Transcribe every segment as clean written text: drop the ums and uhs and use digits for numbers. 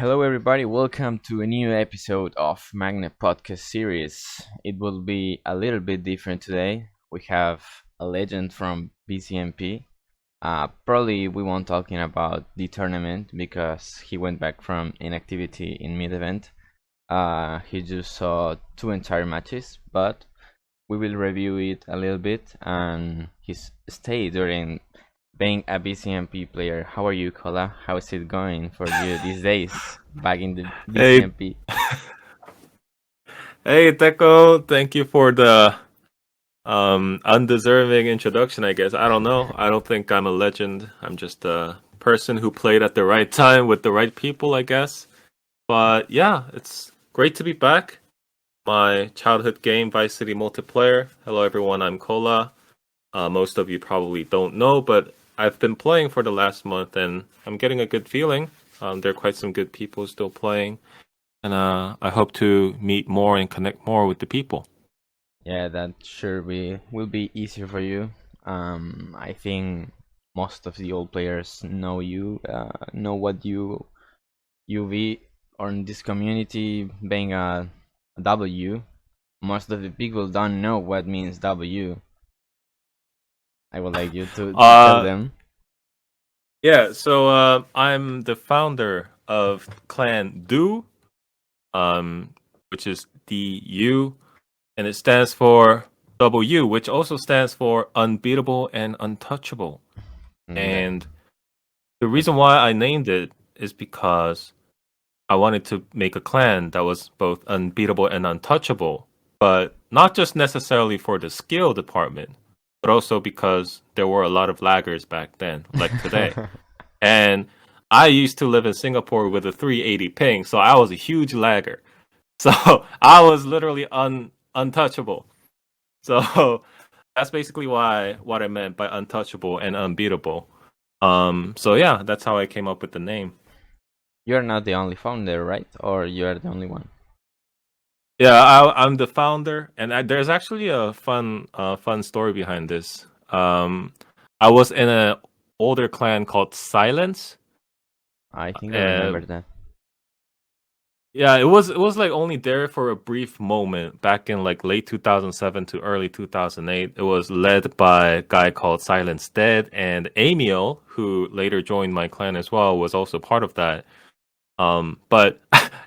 Hello, everybody. Welcome to a new episode of MAGNA podcast series. It will be a little bit different today. We have a legend from BCMP. Probably we won't talking about the tournament because he went back from inactivity in mid-event. He just saw two entire matches, but we will review it a little bit and his stay during being a BCMP player. How are you, Kola? How is it going for you these days back in the Hey, BCMP? hey, Teco. Thank you for the undeserving introduction, I guess. I don't know. I don't think I'm a legend. I'm just a person who played at the right time with the right people, I guess. But yeah, it's great to be back. My childhood game, Vice City Multiplayer. Hello, everyone. I'm Kola. Most of you probably don't know, but I've been playing for the last month and I'm getting a good feeling. There are quite some good people still playing. And I hope to meet more and connect more with the people. Yeah, that sure will be easier for you. I think most of the old players know you, know what you be on this community being a W. Most of the people don't know what means W. I would like you to tell Uh, them. yeah, so I'm the founder of Clan Do, um, which is DU, and it stands for W, which also stands for Unbeatable and Untouchable. Yeah. And the reason why I named it is because I wanted to make a clan that was both unbeatable and untouchable, but not just necessarily for the skill department, but also because there were a lot of laggers back then, like today. And I used to live in Singapore with a 380 ping, so I was a huge lagger. So I was literally untouchable. So that's basically why what I meant by untouchable and unbeatable. So yeah, that's how I came up with the name. You're not the only founder, right? Or you're the only one? Yeah, I'm the founder, and there's actually a fun story behind this. I was in an older clan called Silence, I think I remember and that. yeah, it was like only there for a brief moment back in like late 2007 to early 2008. It was led by a guy called Silence Dead, and Amiel, who later joined my clan as well, was also part of that. But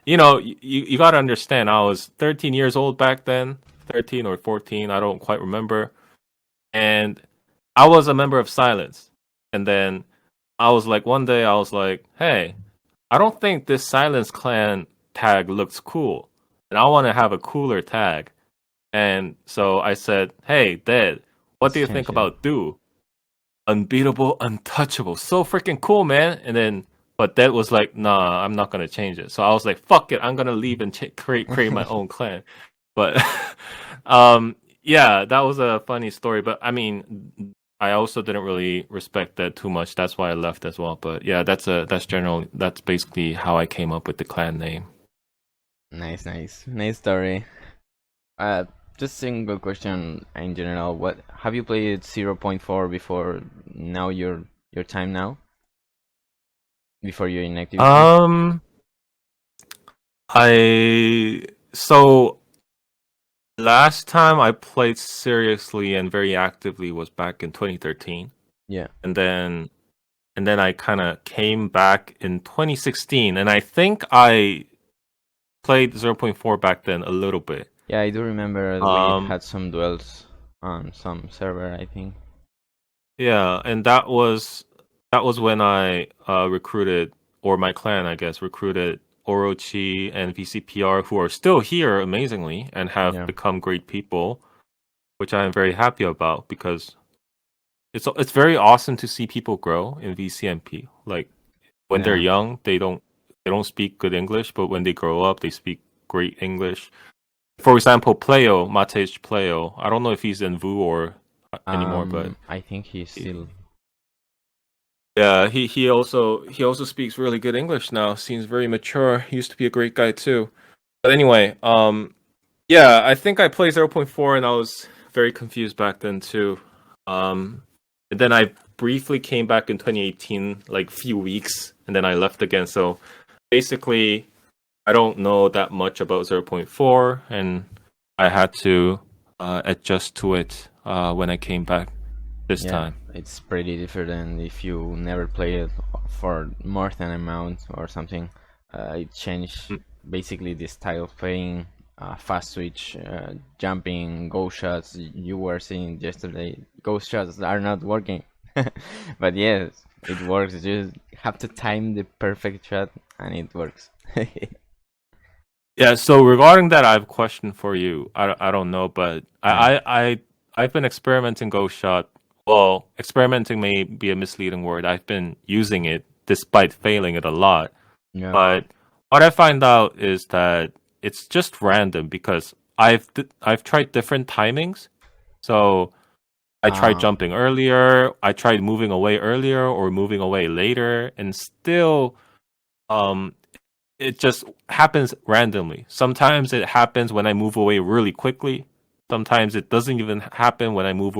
you got to understand, I was 13 years old back then, 13 or 14, I don't quite remember, and I was a member of Silence. And then I was like, one day I was like, hey, I don't think this Silence Clan tag looks cool, and I want to have a cooler tag. And so I said, hey, Dead, what do Let's you think change it. about Do? Unbeatable, untouchable. So freaking cool, man. And then, but that was like, nah, I'm not gonna change it. So I was like, fuck it, I'm gonna leave and create my own clan. But, yeah, that was a funny story. But I mean, I also didn't really respect that too much. That's why I left as well. But yeah, that's basically how I came up with the clan name. Nice story. Uh, just single question in general. What have you played 0.4 before now? Your time now before your inactivity. Um, I so last time I played seriously and very actively was back in 2013, Yeah, and then I kind of came back in 2016, and I think I played zero point 0.4 back then a little bit. yeah. I do remember we Um, had some duels on some server. I think. yeah, and that was when I recruited, or my clan, I guess, recruited Orochi and VCPR, who are still here amazingly and have Yeah, become great people, which I am very happy about because it's very awesome to see people grow in VCMP. Like when they're yeah. young, they don't speak good English, but when they grow up, they speak great English. For example, Pleo, Matej Pleo. I don't know if he's in VU or anymore, but I think he's he- still. yeah, he also speaks really good English now. Seems very mature. He used to be a great guy too. But anyway, yeah, I think I played zero point 0.4 and I was very confused back then too. And then I briefly came back in 2018, like few weeks, and then I left again. So basically, I don't know that much about 0.4, and I had to adjust to it when I came back this Yeah, time. it's pretty different if you never play it for more than a month or something. It changed Mm. basically the style of playing, fast switch, jumping, ghost shots. You were saying yesterday, ghost shots are not working. But yes, it works. You just have to time the perfect shot and it works. Yeah, so regarding that, I have a question for you. I don't know, but Yeah, I've been experimenting Ghost Shot. Well, experimenting may be a misleading word. I've been using it despite failing it a lot. yeah. But what I find out is that it's just random because I've tried different timings. So I tried Um, jumping earlier, I tried moving away earlier or moving away later, and still um it just happens randomly. Sometimes it happens when I move away really quickly. Sometimes it doesn't even happen when I move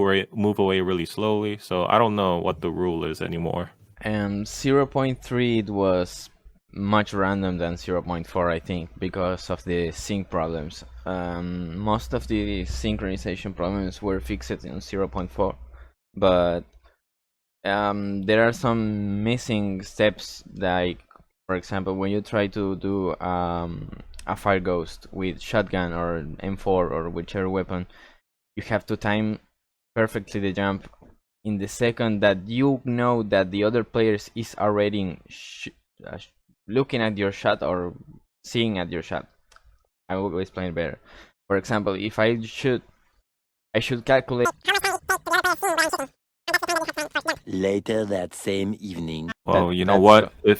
away really slowly. So I don't know what the rule is anymore. 0.3 it was much random than 0.4, I think, because of the sync problems. Most of the synchronization problems were fixed in 0.4, but there are some missing steps, like, for example, when you try to do a fire ghost with shotgun or M4 or whichever weapon, you have to time perfectly the jump in the second that you know that the other players is already looking at your shot or seeing at your shot. I will explain it better. For example, if I should calculate. Later that same evening. Well, you know That's what?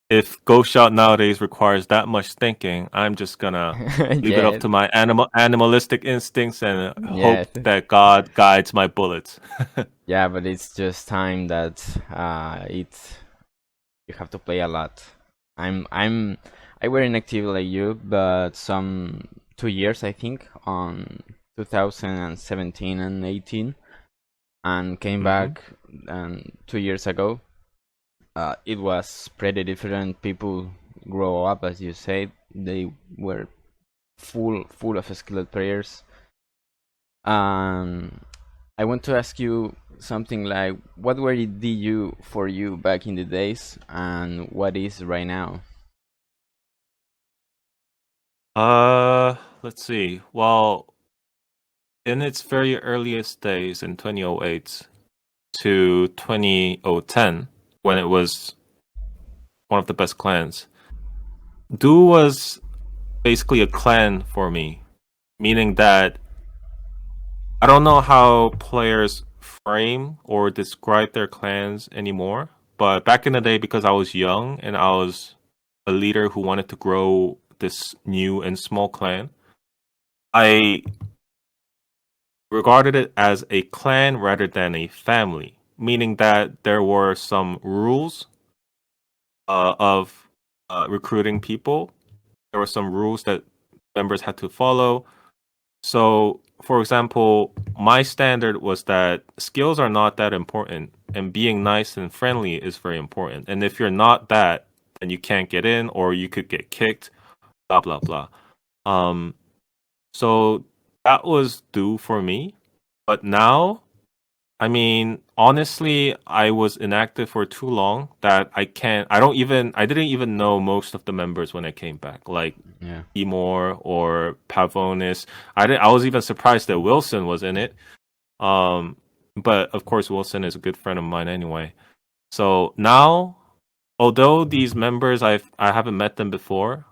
If Ghost Shot nowadays requires that much thinking, I'm just gonna leave it up Yeah, to my animalistic instincts and yeah, hope that God guides my bullets. yeah. But it's just time that you have to play a lot. I were inactive like you, but some 2 years I think on 2017 and 18, and came Hmm. back 2 years ago. It was pretty different. People grow up, as you said. They were full of skilled players. Um, I want to ask you something like, what were it did you for you back in the days, and what is right now? Let's see. Well, in its very earliest days in 2008 to 2010, when it was one of the best clans, Du was basically a clan for me, meaning that I don't know how players frame or describe their clans anymore. But back in the day, because I was young and I was a leader who wanted to grow this new and small clan, I regarded it as a clan rather than a family, meaning that there were some rules of recruiting people. There were some rules that members had to follow. So, for example, my standard was that skills are not that important, and being nice and friendly is very important. And if you're not that, then you can't get in, or you could get kicked. Blah blah blah. Um, so that was due for me. But now, I mean, honestly, I was inactive for too long that I didn't even know most of the members when I came back, like Yeah, Timor or Pavonis. I was even surprised that Wilson was in it. Um, but of course, Wilson is a good friend of mine anyway. So now, although these members I haven't met them before,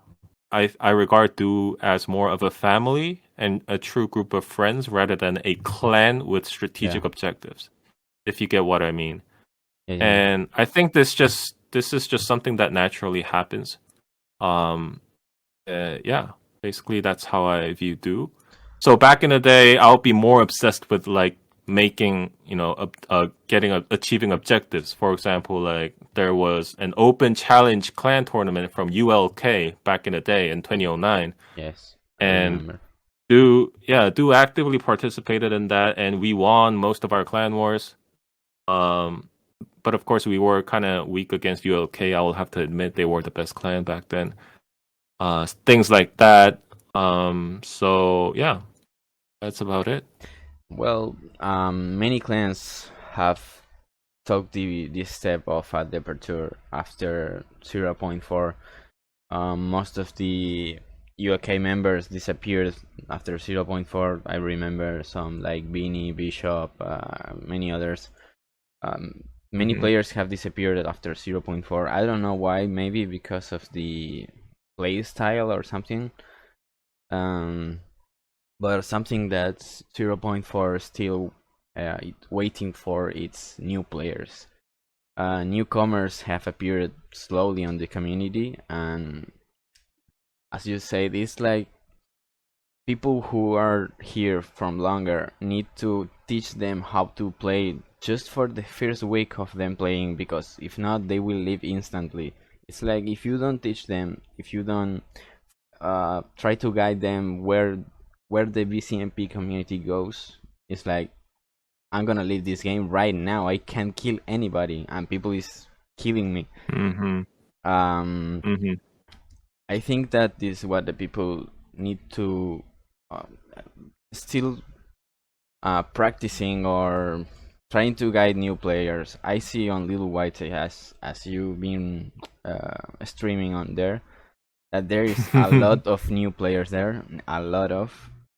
I regard Du as more of a family and a true group of friends rather than a clan with yeah, strategic objectives, if you get what I mean. yeah, yeah, yeah. And I think this is just something that naturally happens. Um, yeah, basically that's how I view Do. So back in the day, I'll be more obsessed with like making, achieving objectives. For example, like there was an open challenge clan tournament from ULK back in the day in 2009, Yes, I and remember. Do actively participated in that, and we won most of our clan wars. Um, but of course we were kind of weak against ULK. I will have to admit they were the best clan back then. Things like that. So yeah, that's about it. Well, many clans have took this step of a departure after 0.4. Most of the UAK members disappeared after 0.4. I remember some like Beanie, Bishop, many others. Many players have disappeared after 0.4. I don't know why. Maybe because of the play style or something. But something that 0.4 still waiting for its new players. Newcomers have appeared slowly on the community, and as you said, it's like people who are here from longer need to teach them how to play just for the first week of them playing, because if not, they will leave instantly. It's like if you don't teach them, if you don't try to guide them where the BCMP community goes, it's like, I'm gonna leave this game right now. I can't kill anybody, and people is killing me. I think that is what the people need to still practicing or trying to guide new players. I see on Little White, as you've been streaming on there, that there is a lot of new players there,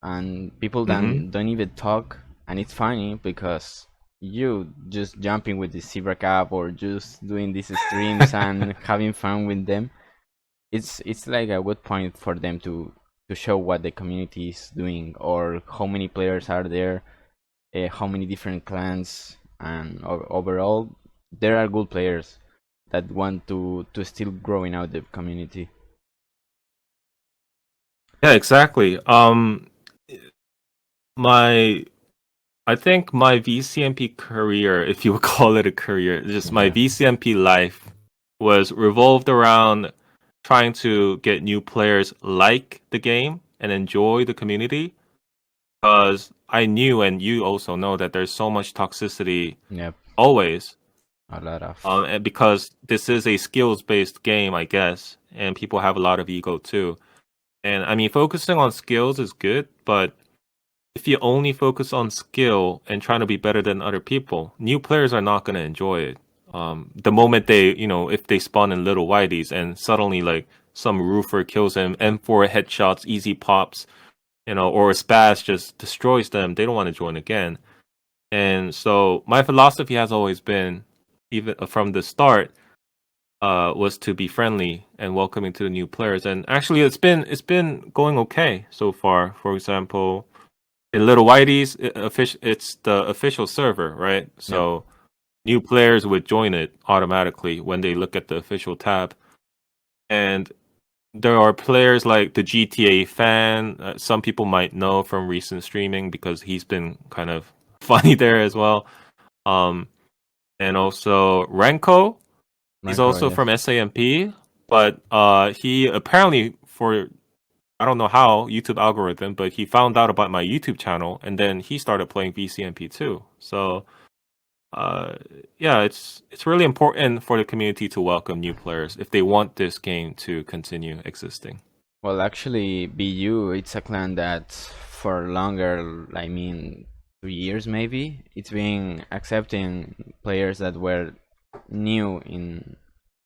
and people don't even talk. And it's funny because you just jumping with the Zebra Cup or just doing these streams and having fun with them. It's like a good point for them to show what the community is doing, or how many players are there, how many different clans, and overall there are good players that want to still growing out the community. Yeah, exactly. I think my VCMP career, if you would call it a career, just my VCMP life was revolved around trying to get new players like the game and enjoy the community. Because I knew, and you also know, that there's so much toxicity always. A lot of. And because this is a skills-based game, I guess, and people have a lot of ego too. And I mean, focusing on skills is good, but if you only focus on skill and trying to be better than other people, new players are not going to enjoy it. The moment they, if they spawn in Little Whiteys and suddenly like some roofer kills him, M4 headshots, easy pops, or a spaz just destroys them, they don't want to join again. And so my philosophy has always been, even from the start, was to be friendly and welcoming to the new players. And actually, it's been going okay so far. For example, in Little Whitey's, it's the official server, right? So new players would join it automatically when they look at the official tab. And there are players like the GTA fan. Some people might know from recent streaming because he's been kind of funny there as well. And also Renko. He's also from SAMP, but he apparently, for I don't know how, YouTube algorithm, but he found out about my YouTube channel, and then he started playing VCMP too. So, it's really important for the community to welcome new players if they want this game to continue existing. Well, actually, BU, it's a clan that for longer, 2 years maybe, it's been accepting players that were new in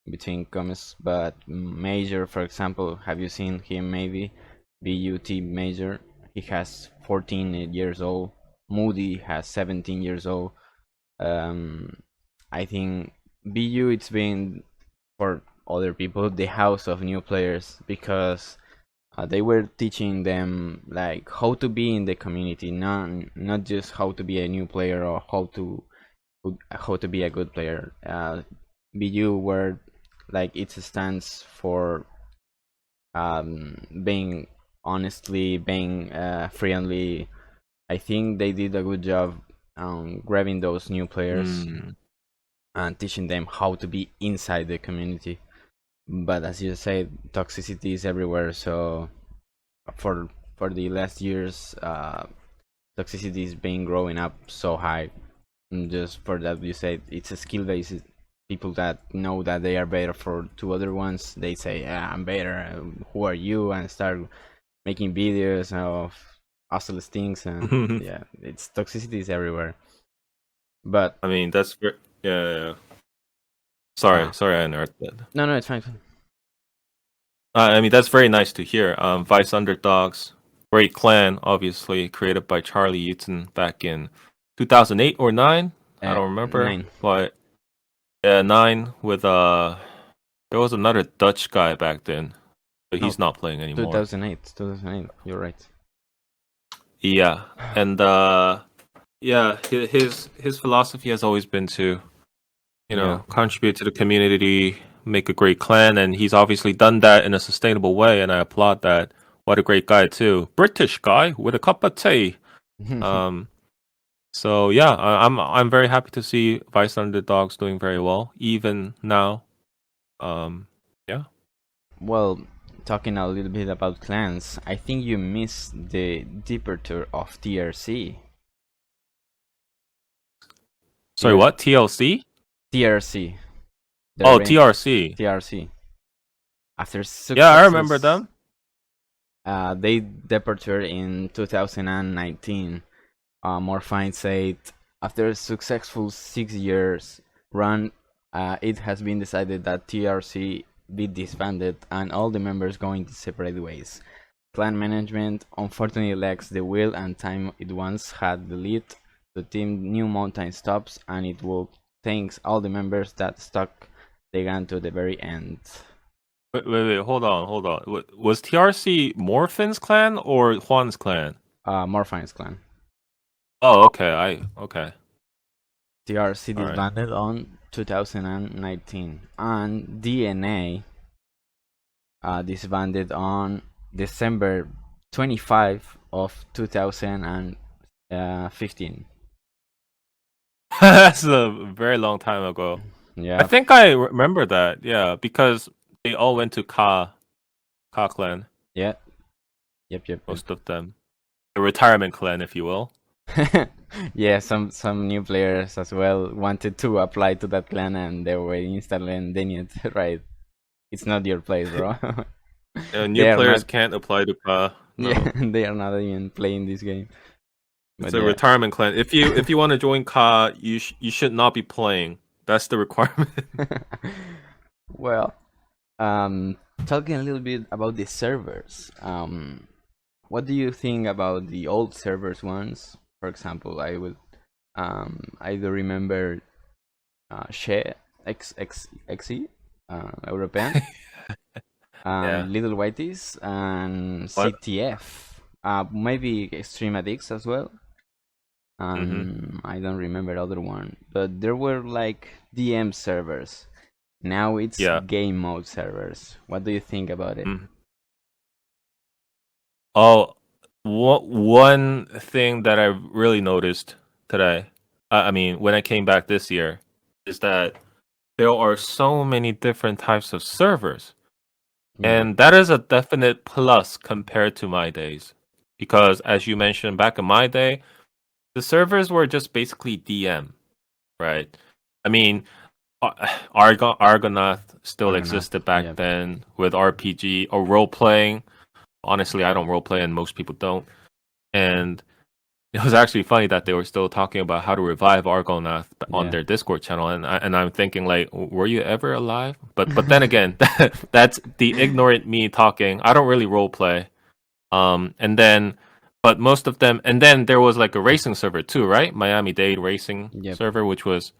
between commas, but Major, for example, have you seen him? Maybe BUT Major, he has 14 years old. Moody has 17 years old. I think BU, it's been for other people the house of new players, because they were teaching them like how to be in the community, not just how to be a new player or how to be a good player. BU were like, it stands for being honestly, being friendly. I think they did a good job grabbing those new players and teaching them how to be inside the community. But as you said, toxicity is everywhere. So for the last years, toxicity is been growing up so high. And just for that, you said it's a skill based people that know that they are better for two other ones, they say, "Yeah, I'm better. Who are you?" and start making videos of useless things, and yeah, it's toxicity is everywhere. But I mean, that's yeah. uh, Sorry, I interrupted. no, it's fine. I mean, that's very nice to hear. Vice Underdogs, great clan, obviously created by Charlie Eaton back in 2008 or 9. I don't remember, 9. but yeah, 9 with there was another Dutch guy back then, but No, he's not playing anymore. 2008. You're right. Yeah, and yeah, his philosophy has always been to, contribute to the community, make a great clan, and he's obviously done that in a sustainable way, and I applaud that. What a great guy too, British guy with a cup of tea. So yeah, I'm very happy to see Vice Underdogs doing very well, even now. Yeah. Well, talking a little bit about clans, I think you missed the departure of TRC. Sorry, what? TLC? TRC. Oh, TRC. TRC. After Yeah, I remember them. They departed in 2019. Morphine said, after a successful 6 years run, it has been decided that TRC be disbanded and all the members going separate ways. Clan management unfortunately lacks the will and time it once had the lead to team new mountain stops, and it will thanks all the members that stuck the gun to the very end. Wait, hold on. Was TRC Morphin's clan or Juan's clan? Morphine's clan. Oh, okay. Okay. TRC disbanded on 2019, and DNA disbanded on December 25 of 2015. That's a very long time ago. Yeah, I think I remember that. Yeah, because they all went to Ka clan. yeah, yep. Most of them, the retirement clan, if you will. Yeah, some new players as well wanted to apply to that clan, and they were installed, and then it right. It's not your place, bro. New players can't apply to Ka. No. Yeah, they are not even playing this game. It's a retirement clan. If you want to join Ka, you should not be playing. That's the requirement. Well, talking a little bit about the servers. What do you think about the old servers ones? For example, I do remember She XE European, Yeah. Little Whiteys, and What? CTF. Maybe Extreme Addicts as well. I don't remember other one, but there were like DM servers. Now it's game mode servers. What do you think about it? Oh, one thing that I really noticed today, I mean, when I came back this year, is that there are so many different types of servers. Yeah. And that is a definite plus compared to my days. Because as you mentioned, back in my day, the servers were just basically DM, right? I mean, Argonath still existed back then with RPG or role playing. Honestly, I don't role play, and most people don't. And it was actually funny that they were still talking about how to revive Argonath on their Discord channel, and I'm thinking like, were you ever alive? But then again, that's the ignorant me talking. I don't really role play. But most of them, and then there was like a racing server too, right? Miami-Dade racing server, which was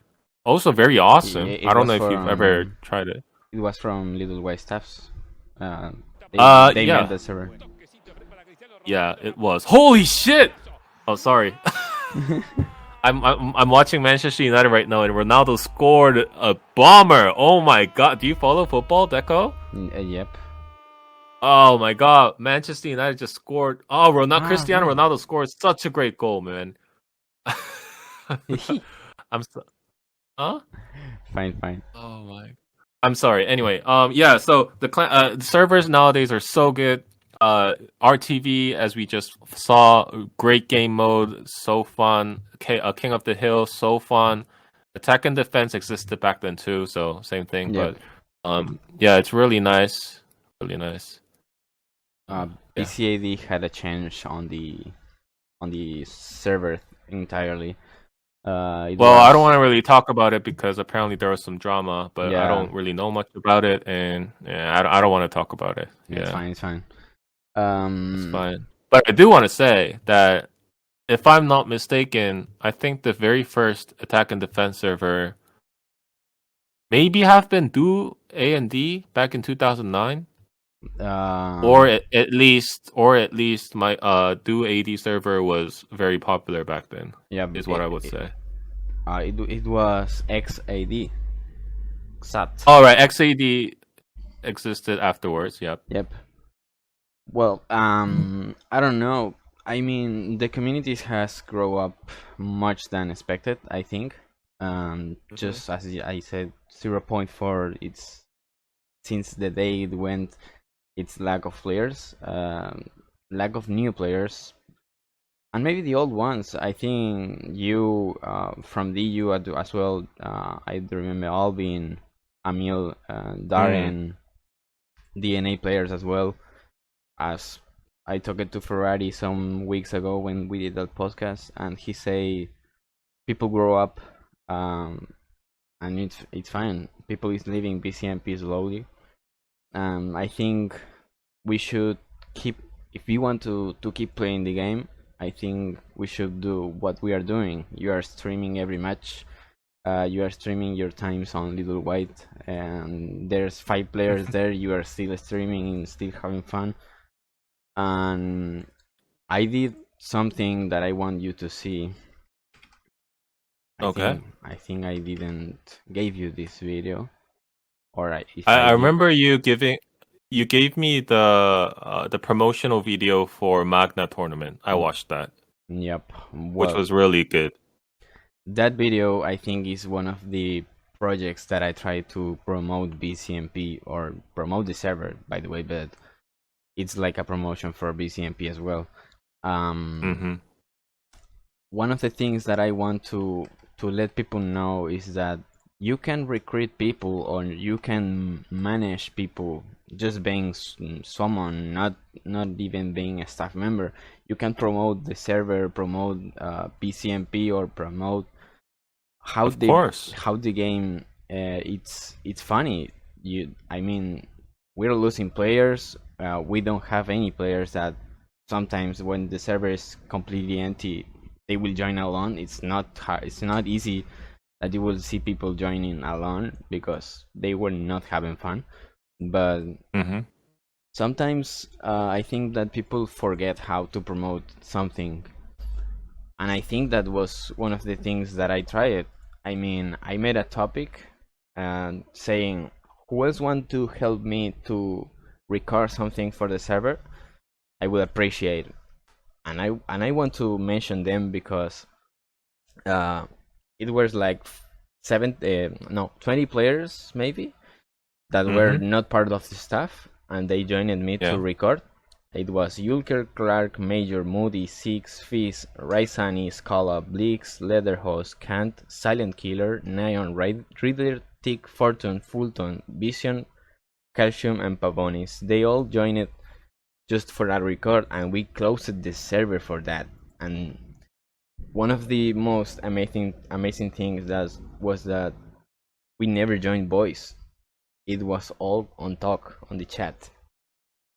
also very awesome. I don't know if you've ever tried it. It was from Little White Staffs. They yeah. made the server. Yeah, it was. Holy shit! Oh, sorry. I'm watching Manchester United right now, and Ronaldo scored a bomber. Oh my god! Do you follow football, Deco? Yep. Oh my god! Manchester United just scored. Oh, Cristiano Ronaldo scored such a great goal, man. I'm so. Huh? Fine. Oh my. I'm sorry. Anyway, yeah. So the servers nowadays are so good. RTV, as we just saw, great game mode, so fun. King of the Hill, so fun. Attack and defense existed back then too, so same thing. Yep. But yeah, it's really nice, really nice. Yeah. BCAD had a change on the server entirely. Well, I don't want to really talk about it because apparently there was some drama, but I Yeah. don't really know much about it, and yeah, I don't want to talk about it. It's Yeah, fine. It's fine. it's fine. But I do want to say that if I'm not mistaken, I think the very first attack and defense server maybe have been Do A and D back in 2009, or at least my Do AD server was very popular back then. Yeah, Is what I would say. It was XAD. XAT. All right, XAD existed afterwards. Yep. Yep. Well, I don't know. I mean, the communities has grown up much than expected, I think. Just as I said, 0.4. It's since the day it went, it's lack of players, lack of new players, and maybe the old ones. I think you from DU as well. I remember Alvin, Emil, Darren, DNA players as well. As I talked to Ferrari some weeks ago when we did that podcast, and he say people grow up, and it's fine. People is leaving BCMP slowly. I think we should keep, if we want to keep playing the game, I think we should do what we are doing. You are streaming every match. You are streaming your times on Little White, and there's 5 players there. You are still streaming and still having fun. And I did something that I want you to see. I think I didn't gave you this video, or I remember you gave me the promotional video for Magna tournament. I watched that. Yep, which was really good. That video, I think, is one of the projects that I try to promote BCMP, or promote the server, by the way, but it's like a promotion for BCMP as well. One of the things that I want to let people know is that you can recruit people, or you can manage people just being someone, not even being a staff member. You can promote the server, promote BCMP, or promote how the game. It's funny. I mean, we're losing players. We don't have any players that sometimes when the server is completely empty, they will join alone. It's not easy that you will see people joining alone because they were not having fun. But sometimes I think that people forget how to promote something, and I think that was one of the things that I tried. I mean, I made a topic and saying, who else want to help me to record something for the server? I would appreciate it. And I want to mention them because it was like 20 players maybe that were not part of the staff, and they joined me to record. It was Yulker, Clark, Major, Moody, Six, Fizz, Raisani, Scala, Blix, Leatherhouse, Kant, Silent Killer, Neon, Riddler, Tick, Fortune, Fulton, Vision, Calcium, and Pavonis. They all joined just for a record, and we closed the server for that. And one of the most amazing things was that we never joined voice. It was all on talk on the chat.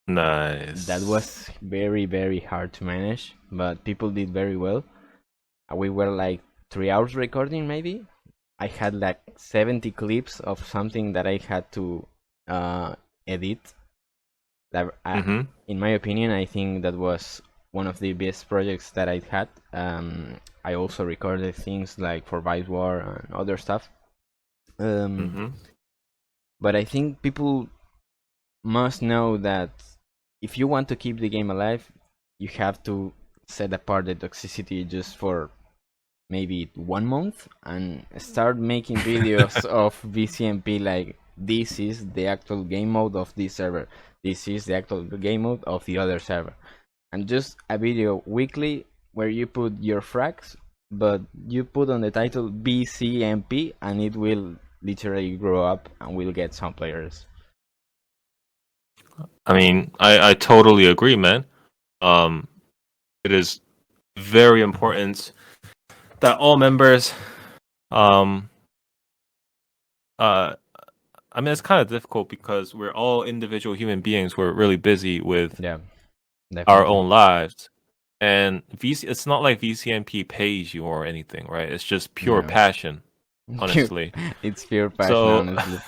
Nice. That was very, very hard to manage, but people did very well. We were like 3 hours recording maybe. I had like 70 clips of something that I had to edit. In my opinion, I think that was one of the best projects that I had. I also recorded things like for Vice War and other stuff. But I think people must know that if you want to keep the game alive, you have to set apart the toxicity just for maybe 1 month and start making videos of BCMP like, this is the actual game mode of this server, this is the actual game mode of the other server, and just a video weekly where you put your frags but you put on the title BCMP and it will literally grow up and we'll get some players. I mean, I totally agree, man. Um, it is very important that all members, um, uh, I mean, it's kind of difficult because we're all individual human beings. We're really busy with Yeah, our definitely. own lives. And it's not like VCMP pays you or anything, right? It's just pure No. passion, honestly. It's pure passion, So, honestly.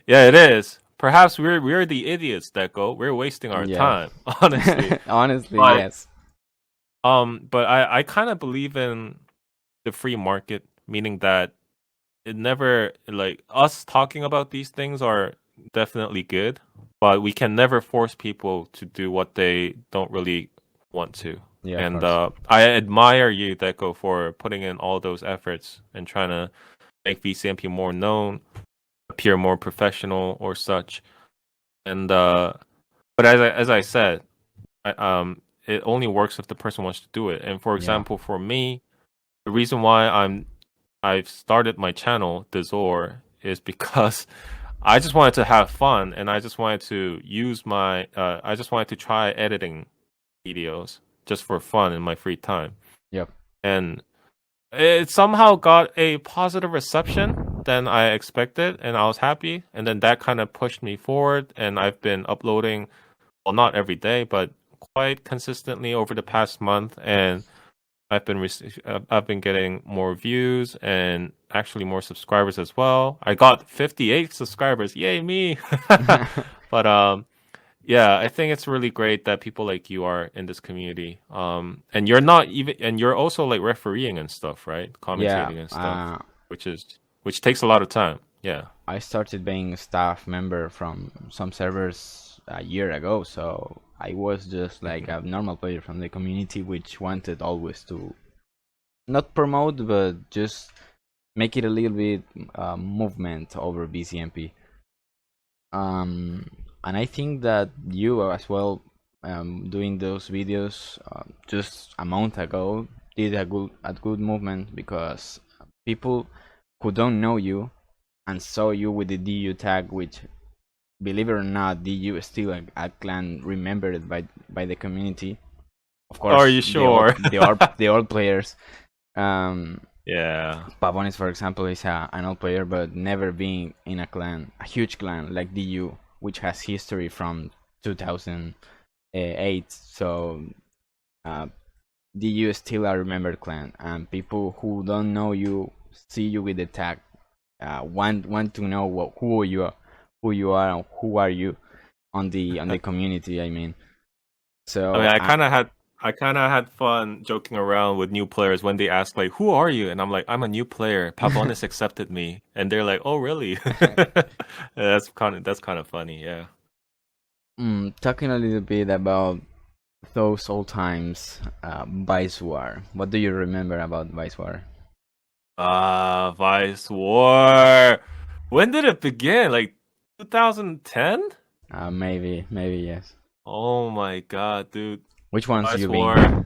yeah, it is. Perhaps we're the idiots that go. We're wasting our Yeah. time, honestly. Honestly, But yes. I kind of believe in the free market, meaning that it never like us talking about these things are definitely good, but we can never force people to do what they don't really want to. Yeah, of And course. I admire you, Deco, for putting in all those efforts and trying to make VCMP more known, appear more professional or such. And but as I said, it only works if the person wants to do it. And for Yeah. example, for me, the reason why I've started my channel, Dezor, is because I just wanted to have fun and I just wanted to use my I just wanted to try editing videos just for fun in my free time. Yep. And it somehow got a positive reception than I expected and I was happy and then that kind of pushed me forward and I've been uploading, well, not every day, but quite consistently over the past month and I've been getting more views and actually more subscribers as well. I got 58 subscribers. Yay me. But yeah, I think it's really great that people like you are in this community. And you're not even and you're also like refereeing and stuff, right? Yeah. Commentating and stuff, which takes a lot of time. Yeah. I started being a staff member from some servers a year ago, so I was just like Mhm. a normal player from the community which wanted always to not promote but just make it a little bit movement over BCMP. Um, and I think that you as well, doing those videos just a month ago, did a good movement because people who don't know you and saw you with the DU tag, which believe it or not, DU is still a clan remembered by the community. Of Are course, you sure? the old players. Um, Yeah. Pavones, for example, is an old player, but never being in a clan, a huge clan like DU, which has history from 2008. So uh, DU is still a remembered clan, and people who don't know you see you with the tag, want to know who you are, and who are you on the community. I mean, I mean, so I kind of had fun joking around with new players when they ask like, "Who are you?" And I'm like, "I'm a new player. Pavonis accepted me." And they're like, "Oh, really?" That's kind of funny. Yeah. talking a little bit about those old times, Vice War. What do you remember about Vice War? Vice War. When did it begin? Like 2010? Maybe yes. Oh my god, dude. Which ones Vice you War. been?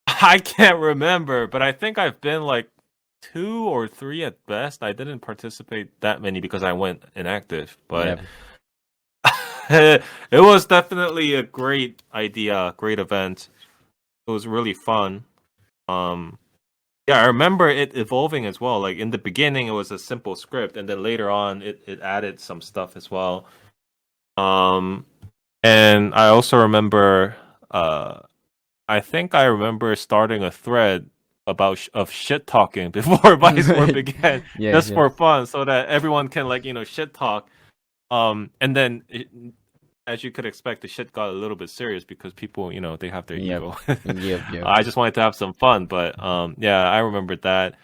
I can't remember, but I think I've been like 2 or 3 at best. I didn't participate that many because I went inactive, but Yep. it was definitely a great idea, great event. It was really fun. Um, yeah, I remember it evolving as well. Like in the beginning, it was a simple script, and then later on, it added some stuff as well. Um, and I also remember, I think I remember starting a thread about of shit talking before Vice War began, Yes, just yes. for fun, so that everyone can like shit talk. And then as you could expect, the shit got a little bit serious because people, they have their Yep. ego. Yep. I just wanted to have some fun, but yeah, I remembered that.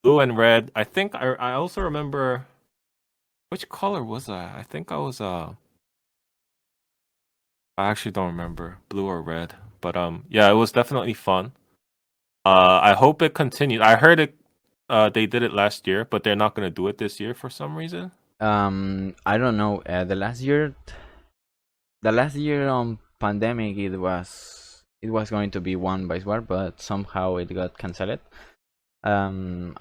Blue and red. I think I also remember which color was I? I think I was I actually don't remember blue or red, but yeah, it was definitely fun. I hope it continued. I heard it. They did it last year, but they're not gonna do it this year for some reason. I don't know. The last year on pandemic, it was going to be one Vice War, but somehow it got cancelled. And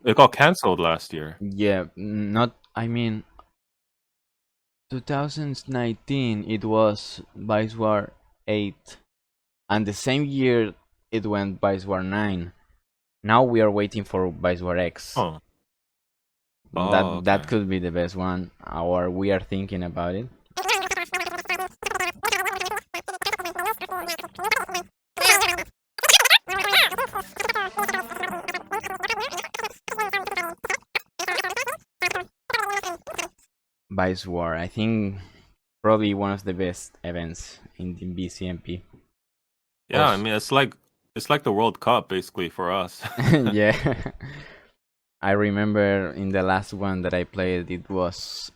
It got canceled last year. yeah, not. I mean, 2019 it was Vice War 8, and the same year it went Vice War 9. Now we are waiting for Vice War X. Oh. That could be the best one, or we are thinking about it. Vice War, I think probably one of the best events in the BCMP. Yeah, I mean it's like the World Cup basically for us. Yeah. I remember in the last one that I played, it was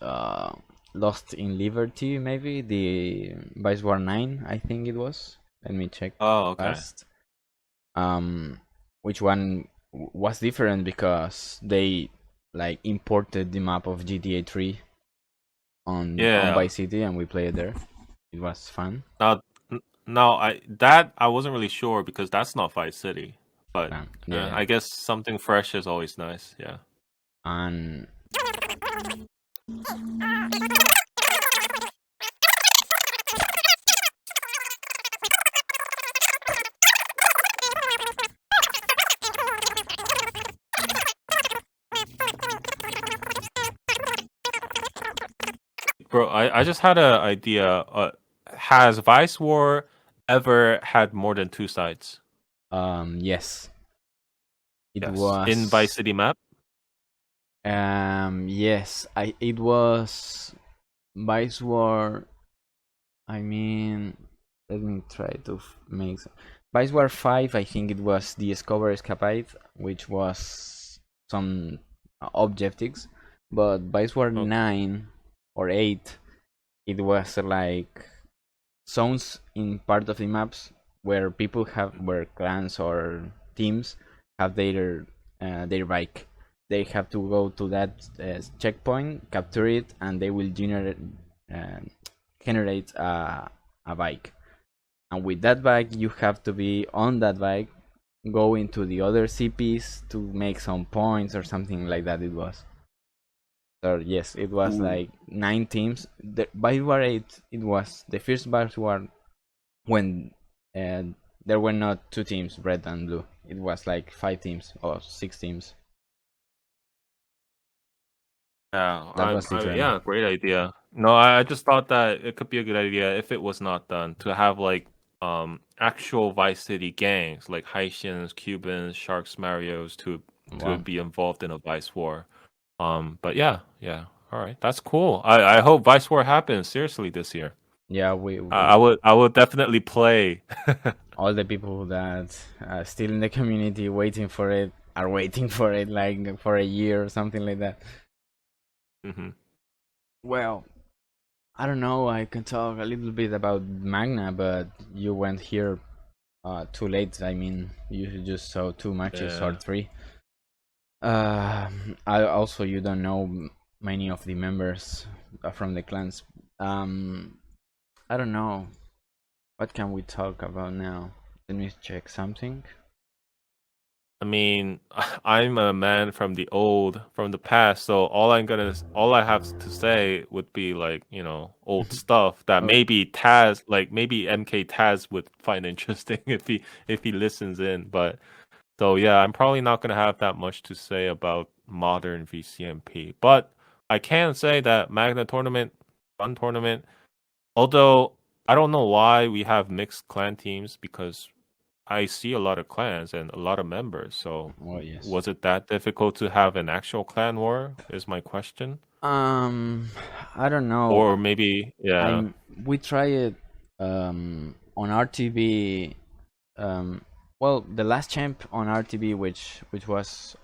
Lost in Liberty, maybe the Vice War 9, I think it was. Let me check. Oh, okay. Fast. Which one was different because they like imported the map of GTA 3 on Vice City, and we played there. It was fun. Now I wasn't really sure because that's not Vice City. But yeah, I guess something fresh is always nice. Yeah. And bro, I just had an idea. Has Vice War ever had more than 2 sides? yes. It Yes. was in Vice City map. Yes. It was Vice War. I mean, let me try to make Vice War 5. I think it was the Discover Escapade, which was some objectives, but Vice War 9 or 8, it was like zones in part of the maps where people where clans or teams have their bike. They have to go to that checkpoint, capture it, and they will generate a bike. And with that bike, you have to be on that bike, go into the other CPs to make some points or something like that. It was. So yes, it was like 9 teams. The Vice War 8, it was the first Vice War when there were not 2 teams, red and blue. It was like 5 teams or 6 teams. Yeah, that was different. Great idea. No, I just thought that it could be a good idea if it was not done to have like actual Vice City gangs like Haitians, Cubans, Sharks, Marios to be involved in a Vice War. But yeah, all right, that's cool. I hope Vice War happens seriously this year. Yeah, I would definitely play. All the people that are still in the community waiting for it are waiting for it like for a year or something like that. Mm-hmm. Well, I don't know. I can talk a little bit about Magna, but you went here too late. I mean, you just saw 2 matches or 3. I also, you don't know many of the members from the clans. I don't know. What can we talk about now? Let me check something. I mean, I'm a man from the past, so all I have to say would be like, old stuff that maybe maybe MK Taz would find interesting if he listens in. But so yeah, I'm probably not gonna have that much to say about modern VCMP. But I can say that Magna tournament, fun tournament. Although I don't know why we have mixed clan teams because I see a lot of clans and a lot of members. So yes. Was it that difficult to have an actual clan war? Is my question. I don't know. Or maybe we try it on RTB. Well, the last champ on RTB, which was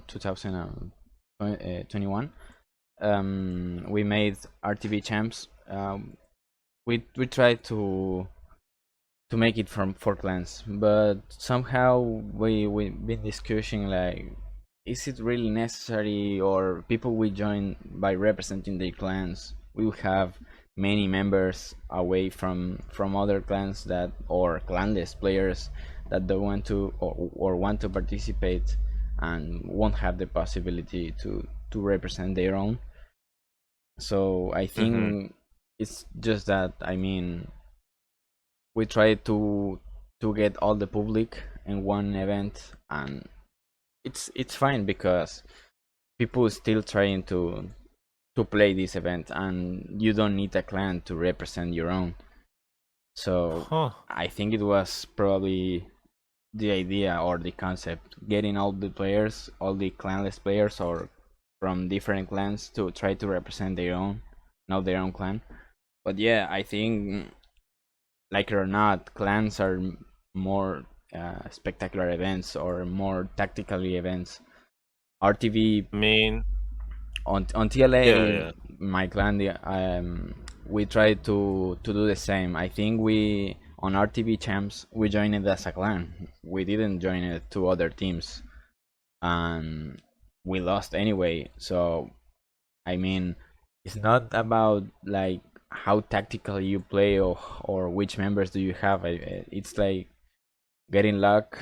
2021. We made RTB champs. We tried to make it for clans, but somehow we've been discussing like, is it really necessary, or people will join by representing their clans? We will have many members away from other clans that or clanless players that don't want to or want to participate and won't have the possibility to represent their own. So I Mm-hmm. think it's just that, I mean, we try to get all the public in one event, and it's fine because people still trying to play this event, and you don't need a clan to represent your own. So Huh. I think it was probably the idea or the concept, getting all the players, all the clanless players or from different clans to try to represent their own, not their own clan. But yeah, I think, like it or not, clans are more spectacular events or more tactically events. RTV I mean, on yeah, TLA, yeah. my clan, we try to do the same. I think we on RTV champs we joined it as a clan. We didn't join it to other teams, and we lost anyway. So I mean, it's not about like how tactical you play or which members do you have. It's like getting luck,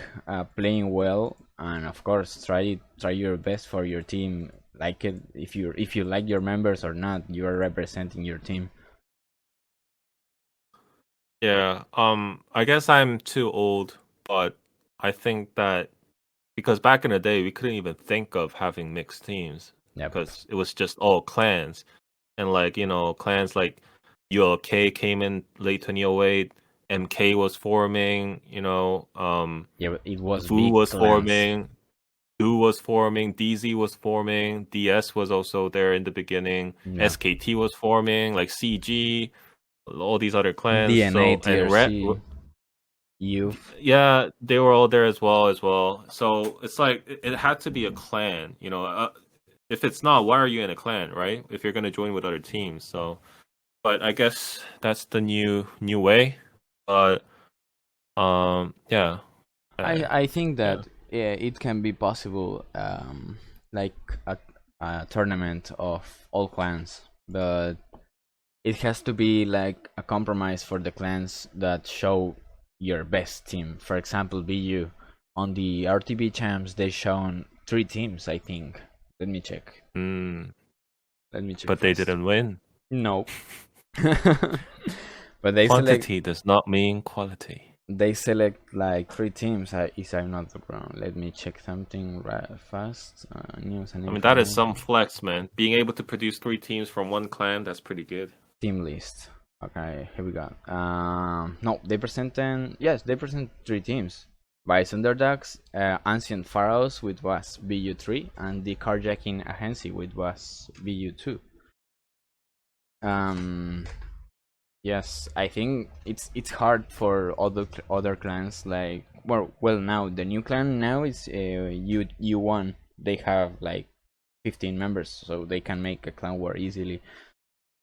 playing well, and of course try your best for your team. Like it, if you like your members or not, you are representing your team. Yeah. I guess I'm too old, but I think that because back in the day we couldn't even think of having mixed teams Yep. because it was just all clans. And like, clans like ULK came in late 2008, MK was forming, Yeah, but it was VU big was clans. forming, Do was forming, DZ was forming, DS was also there in the beginning, Yeah. SKT was forming, like CG, all these other clans. DNA, So and Red, TRC, you. yeah, they were all there as well. So it's like it had to be a clan, if it's not, why are you in a clan, right? If you're gonna join with other teams, so. But I guess that's the new way. But yeah, I think yeah. that yeah, it can be possible, like a tournament of all clans, but it has to be like a compromise for the clans that show your best team. For example, BU on the RTB champs, they shown 3 teams, I think. Let me check. Mm, Let me check but they first. didn't win. No. But Quantity does not mean quality. they select like 3 teams. If I'm not wrong, let me check something right fast. News and I mean, that is some information. flex, man. Being able to produce 3 teams from one clan, that's pretty good. Team list. Okay, here we go. No, they presented. Yes, they present 3 teams. Vice Underdogs, Ancient Pharaohs, which was BU3, and the Carjacking Agency, which was BU2. Um, yes, I think it's hard for other clans. Like, well, now the new clan now is U1. They have like 15 members, so they can make a clan war easily.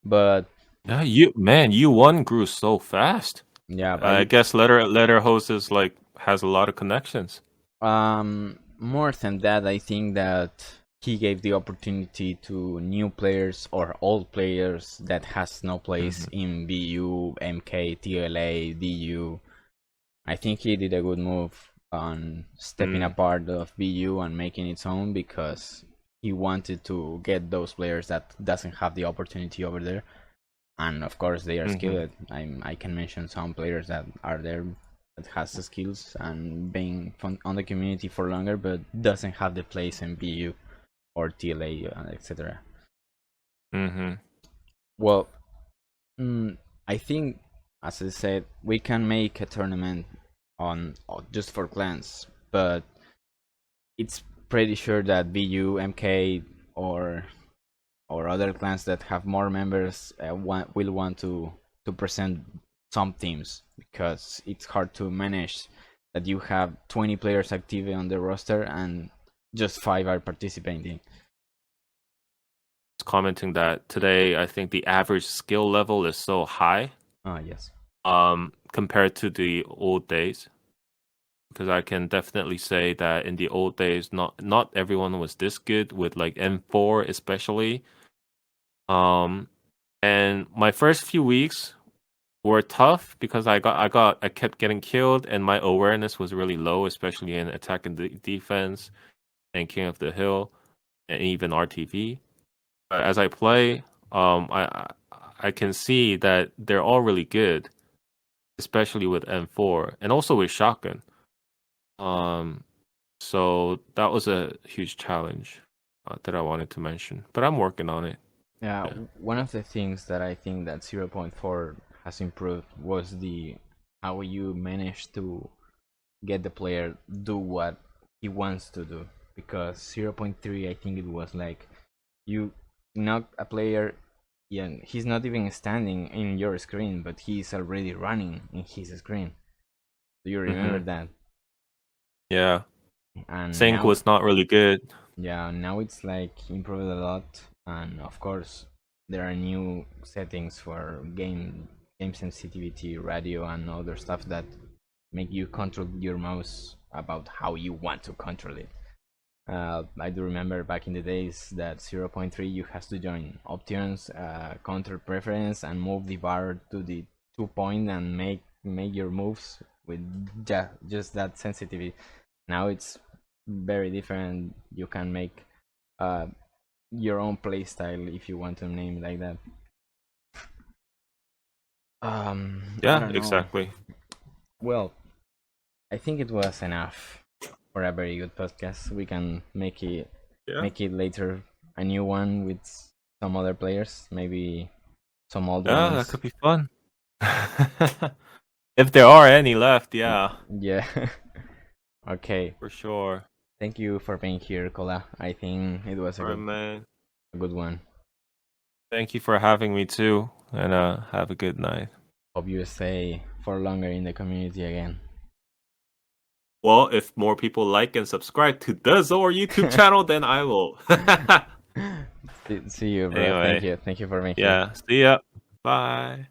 But Yeah, U1 grew so fast. yeah, I guess letter host is like has a lot of connections. more than that, I think that he gave the opportunity to new players or old players that has no place Mm-hmm. in BU, MK, TLA, DU. I think he did a good move on stepping Mm, apart of BU and making its own, because he wanted to get those players that doesn't have the opportunity over there. And of course they are mm-hmm. skilled. I can mention some players that are there that has the skills and being on the community for longer, but doesn't have the place in BU or TLA, etc. Mm-hmm. Well, I think, as I said, we can make a tournament on just for clans, but it's pretty sure that BU, MK, or other clans that have more members will want to present some teams, because it's hard to manage that you have 20 players active on the roster and just 5 are participating. Commenting that today, I think the average skill level is so high, Yes. compared to the old days. Because I can definitely say that in the old days, not everyone was this good with like M4 especially. Um, And my first few weeks were tough because I kept getting killed, and my awareness was really low, especially in attack and defense and King of the Hill and even RTV. But as I play, I can see that they're all really good, especially with M4 and also with shotgun. So that was a huge challenge that I wanted to mention, but I'm working on it. Yeah, one of the things that I think that 0.4 has improved was the how you manage to get the player do what he wants to do. Because 0.3, I think it was like you knock a player, yeah, he's not even standing in your screen, but he's already running in his screen. Do you remember that? Yeah. And Sync now, was not really good. yeah, now it's like improved a lot, and of course there are new settings for game sensitivity, radio, and other stuff that make you control your mouse about how you want to control it. I do remember back in the days that 0.3 you have to join options, control preference, and move the bar to the 2 point and make your moves with just that sensitivity. Now it's very different. You can make your own playstyle if you want to name it like that. I Yeah, don't know. exactly. Well, I think it was enough for a very good podcast. We can make it later a new one with some other players, maybe some old Yeah, ones. that could be fun. If there are any left, yeah. Yeah. Okay. For sure. Thank you for being here, Kola. I think it was Alright, man. a good one. Thank you for having me too, and have a good night. Hope you stay for longer in the community again. Well, if more people like and subscribe to the Zor YouTube channel, then I will. See you, bro. Anyway. Thank you for being here. Yeah, see ya. Bye.